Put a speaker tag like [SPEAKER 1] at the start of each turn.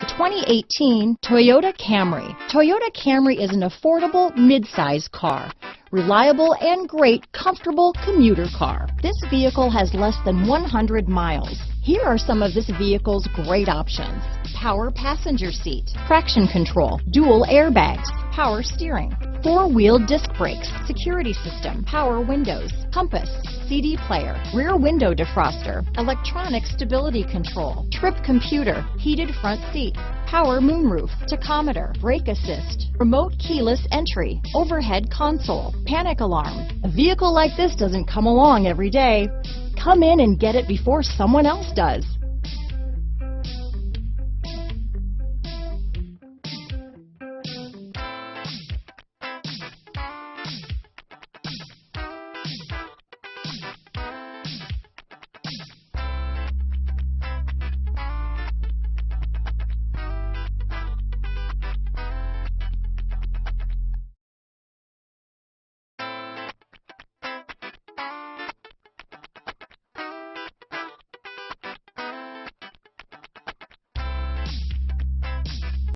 [SPEAKER 1] 2018 Toyota Camry. Toyota Camry is an affordable mid-size car. Reliable and great, comfortable commuter car. This vehicle has less than 100 miles. Here are some of this vehicle's great options: power passenger seat, traction control, dual airbags, power steering, four-wheel disc brakes, security system, power windows, compass, CD player, rear window defroster, electronic stability control, trip computer, heated front seats, power moonroof, tachometer, brake assist, remote keyless entry, overhead console, panic alarm. A vehicle like this doesn't come along every day. Come in and get it before someone else does.